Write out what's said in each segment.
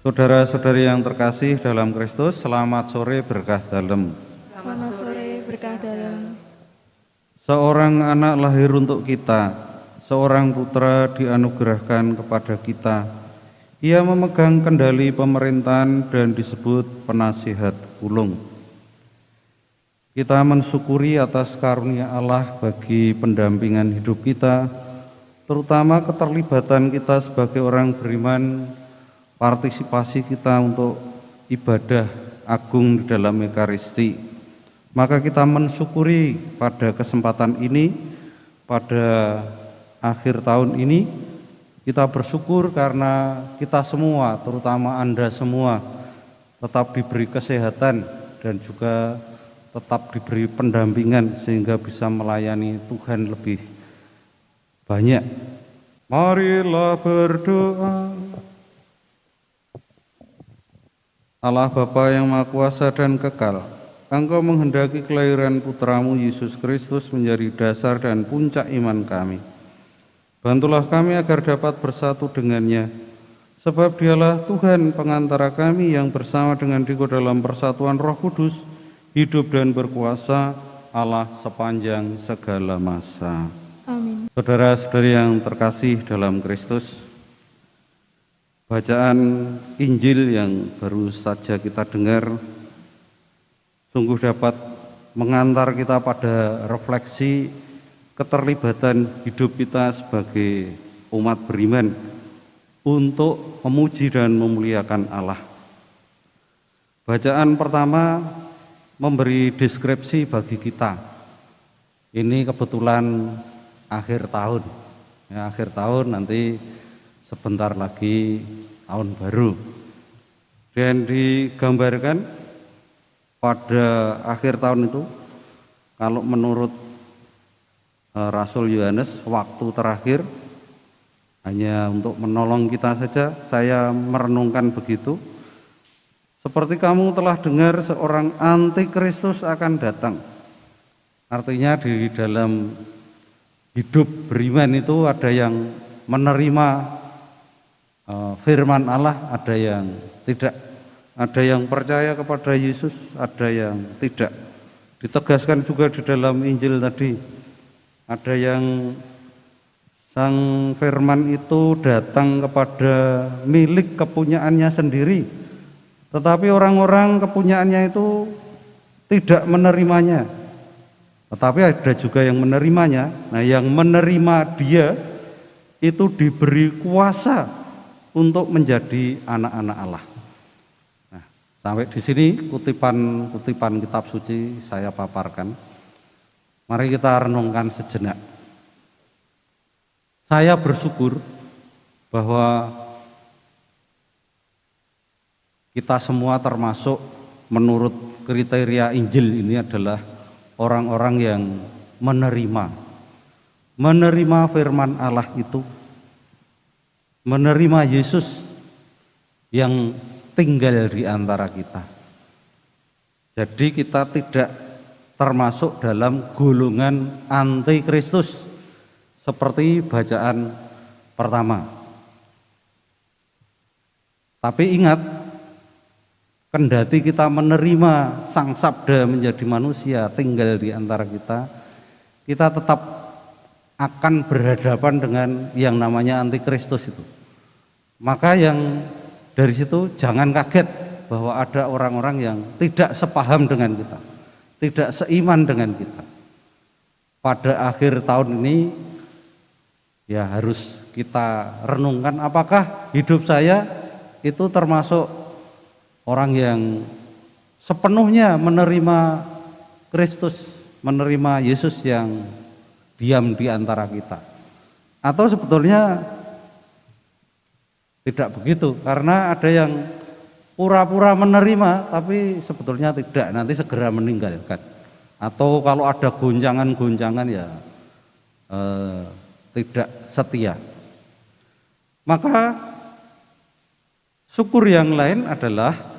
Saudara-saudari yang terkasih dalam Kristus, selamat sore berkah dalem. Selamat sore berkah dalam. Seorang anak lahir untuk kita, seorang putra dianugerahkan kepada kita. Ia memegang kendali pemerintahan dan disebut penasihat ulung. Kita mensyukuri atas karunia Allah bagi pendampingan hidup kita, terutama keterlibatan kita sebagai orang beriman, partisipasi kita untuk ibadah agung di dalam Ekaristi. Maka kita mensyukuri pada kesempatan ini, pada akhir tahun ini, kita bersyukur karena kita semua, terutama Anda semua, tetap diberi kesehatan dan juga tetap diberi pendampingan sehingga bisa melayani Tuhan lebih banyak. Marilah berdoa. Allah Bapa yang Maha Kuasa dan Kekal, Engkau menghendaki kelahiran Putramu Yesus Kristus menjadi dasar dan puncak iman kami. Bantulah kami agar dapat bersatu dengannya, sebab Dialah Tuhan pengantara kami yang bersama dengan Dikau dalam persatuan Roh Kudus, hidup dan berkuasa Allah sepanjang segala masa. Amin. Saudara-saudari yang terkasih dalam Kristus, bacaan Injil yang baru saja kita dengar sungguh dapat mengantar kita pada refleksi keterlibatan hidup kita sebagai umat beriman untuk memuji dan memuliakan Allah. Bacaan pertama memberi deskripsi bagi kita. Ini kebetulan akhir tahun. Ya, akhir tahun nanti sebentar lagi tahun baru, dan digambarkan pada akhir tahun itu, kalau menurut Rasul Yohanes, waktu terakhir hanya untuk menolong kita saja. Saya merenungkan begitu, seperti kamu telah dengar seorang antikristus akan datang. Artinya di dalam hidup beriman itu ada yang menerima firman Allah, ada yang tidak, ada yang percaya kepada Yesus, ada yang tidak. Ditegaskan juga di dalam Injil tadi, ada yang sang firman itu datang kepada milik kepunyaannya sendiri, tetapi orang-orang kepunyaannya itu tidak menerimanya. Tetapi ada juga yang menerimanya. Nah, yang menerima dia itu diberi kuasa untuk menjadi anak-anak Allah. Nah, sampai di sini kutipan kitab suci saya paparkan. Mari kita renungkan sejenak. Saya bersyukur bahwa kita semua termasuk menurut kriteria Injil ini adalah orang-orang yang menerima firman Allah itu, menerima Yesus yang tinggal di antara kita. Jadi kita tidak termasuk dalam golongan antikristus seperti bacaan pertama. Tapi ingat, kendati kita menerima Sang Sabda menjadi manusia tinggal di antara kita, kita tetap akan berhadapan dengan yang namanya antikristus itu. Maka yang dari situ jangan kaget bahwa ada orang-orang yang tidak sepaham dengan kita, tidak seiman dengan kita. Pada akhir tahun ini ya harus kita renungkan, apakah hidup saya itu termasuk orang yang sepenuhnya menerima Kristus, menerima Yesus yang diam di antara kita, atau sebetulnya tidak begitu, karena ada yang pura-pura menerima tapi sebetulnya tidak, nanti segera meninggalkan, atau kalau ada goncangan-goncangan ya tidak setia. Maka syukur yang lain adalah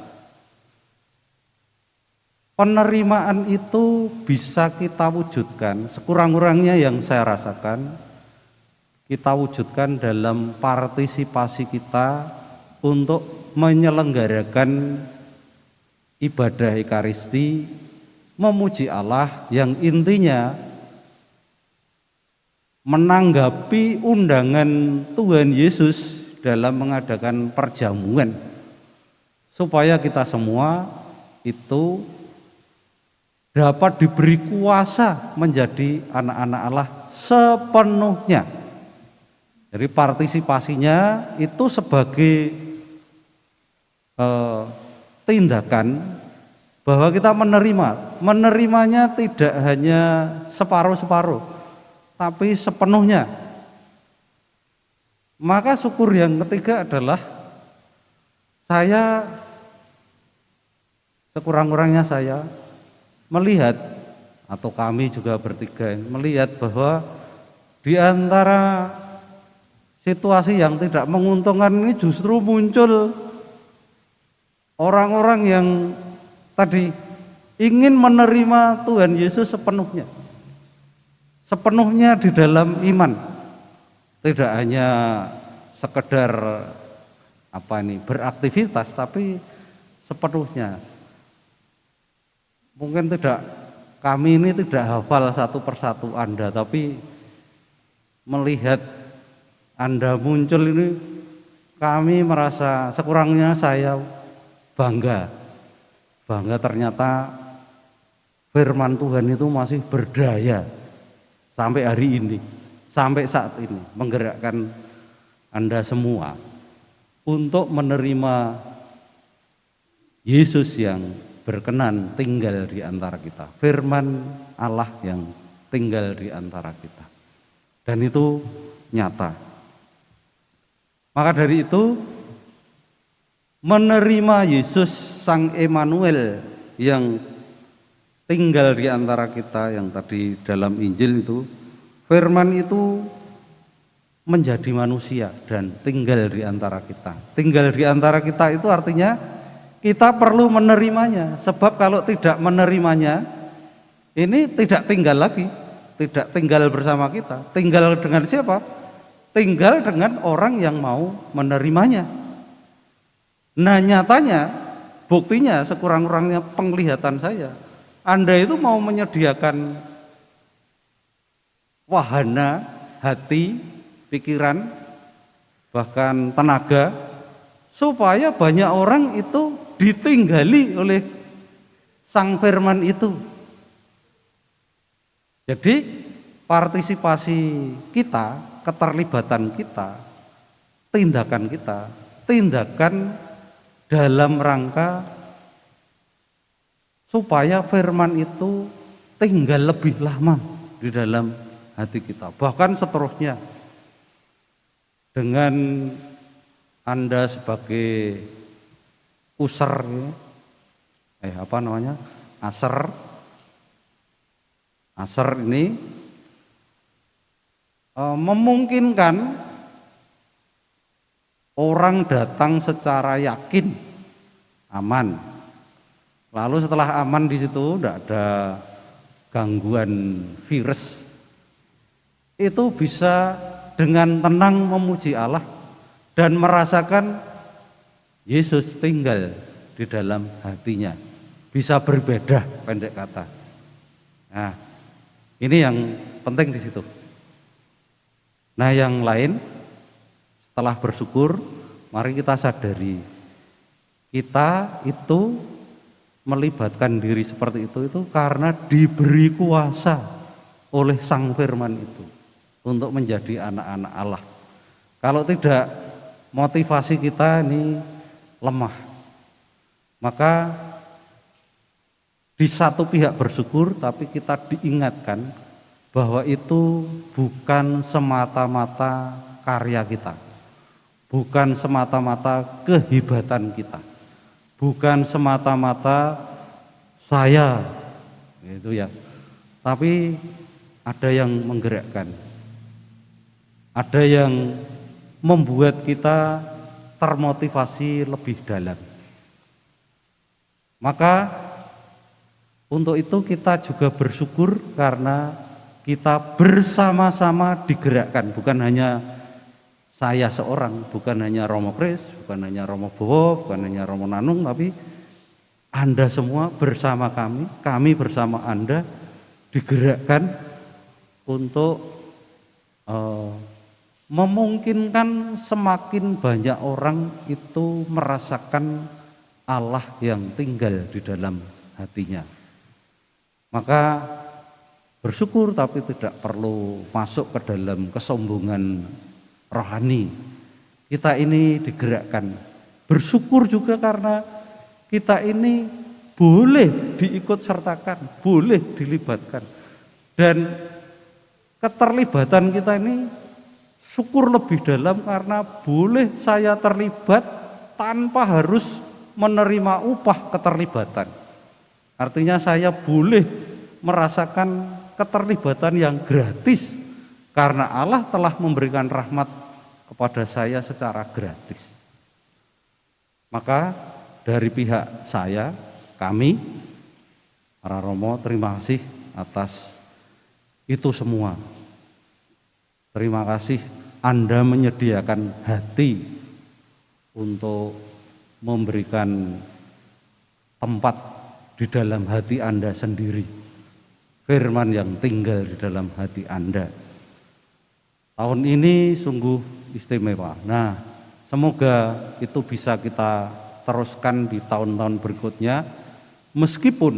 penerimaan itu bisa kita wujudkan, sekurang-kurangnya yang saya rasakan, kita wujudkan dalam partisipasi kita untuk menyelenggarakan ibadah Ekaristi, memuji Allah yang intinya menanggapi undangan Tuhan Yesus dalam mengadakan perjamuan, supaya kita semua itu dapat diberi kuasa menjadi anak-anak Allah sepenuhnya. Jadi partisipasinya itu sebagai tindakan bahwa kita menerimanya tidak hanya separuh-separuh, tapi sepenuhnya. Maka syukur yang ketiga adalah saya, sekurang-kurangnya saya melihat, atau kami juga bertiga melihat bahwa di antara situasi yang tidak menguntungkan ini justru muncul orang-orang yang tadi ingin menerima Tuhan Yesus sepenuhnya di dalam iman, tidak hanya sekedar beraktivitas, tapi sepenuhnya. Mungkin kami ini tidak hafal satu persatu Anda, tapi melihat Anda muncul ini, kami merasa, sekurangnya saya bangga ternyata firman Tuhan itu masih berdaya sampai hari ini, sampai saat ini, menggerakkan Anda semua untuk menerima Yesus yang berkenan tinggal di antara kita, firman Allah yang tinggal di antara kita, dan itu nyata. Maka dari itu, menerima Yesus Sang Immanuel yang tinggal di antara kita, yang tadi dalam Injil itu, firman itu menjadi manusia dan tinggal di antara kita. Tinggal di antara kita itu artinya kita perlu menerimanya, sebab kalau tidak menerimanya, ini tidak tinggal lagi, tidak tinggal bersama kita. Tinggal dengan siapa? Tinggal dengan orang yang mau menerimanya. Nah nyatanya, buktinya sekurang-kurangnya penglihatan saya, Anda itu mau menyediakan wahana, hati, pikiran, bahkan tenaga, supaya banyak orang itu ditinggali oleh Sang Firman itu. Jadi partisipasi kita, keterlibatan kita, tindakan dalam rangka supaya firman itu tinggal lebih lama di dalam hati kita. Bahkan seterusnya, dengan Anda sebagai user, aser ini memungkinkan orang datang secara yakin, aman. Lalu setelah aman di situ tidak ada gangguan virus, itu bisa dengan tenang memuji Allah dan merasakan Yesus tinggal di dalam hatinya, bisa berbeda, pendek kata. Nah, ini yang penting di situ. Nah, yang lain, setelah bersyukur, mari kita sadari, kita itu melibatkan diri seperti itu karena diberi kuasa oleh Sang Firman itu untuk menjadi anak-anak Allah. Kalau tidak, motivasi kita ini lemah. Maka di satu pihak bersyukur, tapi kita diingatkan bahwa itu bukan semata-mata karya kita, bukan semata-mata kehebatan kita, bukan semata-mata saya, gitu ya. Tapi ada yang menggerakkan, ada yang membuat kita termotivasi lebih dalam. Maka untuk itu kita juga bersyukur karena kita bersama-sama digerakkan, bukan hanya saya seorang, bukan hanya Romo Kris, bukan hanya Romo Bowo, bukan hanya Romo Nanung, tapi Anda semua bersama kami bersama Anda digerakkan untuk memungkinkan semakin banyak orang itu merasakan Allah yang tinggal di dalam hatinya. Maka bersyukur tapi tidak perlu masuk ke dalam kesombongan rohani. Kita ini digerakkan. Bersyukur juga karena kita ini boleh diikut sertakan, boleh dilibatkan. Dan keterlibatan kita ini syukur lebih dalam karena boleh saya terlibat tanpa harus menerima upah keterlibatan. Artinya saya boleh merasakan keterlibatan yang gratis karena Allah telah memberikan rahmat kepada saya secara gratis. Maka dari pihak saya, kami, para Romo, terima kasih atas itu semua. Terima kasih Anda menyediakan hati untuk memberikan tempat di dalam hati Anda sendiri. Firman yang tinggal di dalam hati Anda. Tahun ini sungguh istimewa. Nah, semoga itu bisa kita teruskan di tahun-tahun berikutnya. Meskipun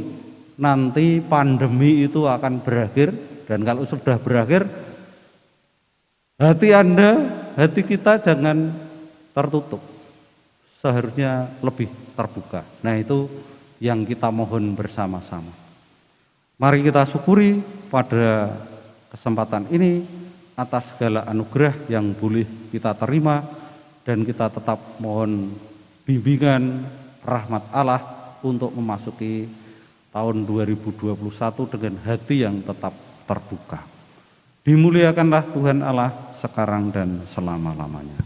nanti pandemi itu akan berakhir, dan kalau sudah berakhir, hati Anda, hati kita jangan tertutup. Seharusnya lebih terbuka. Nah, itu yang kita mohon bersama-sama. Mari kita syukuri pada kesempatan ini atas segala anugerah yang boleh kita terima, dan kita tetap mohon bimbingan rahmat Allah untuk memasuki tahun 2021 dengan hati yang tetap terbuka. Dimuliakanlah Tuhan Allah sekarang dan selama-lamanya.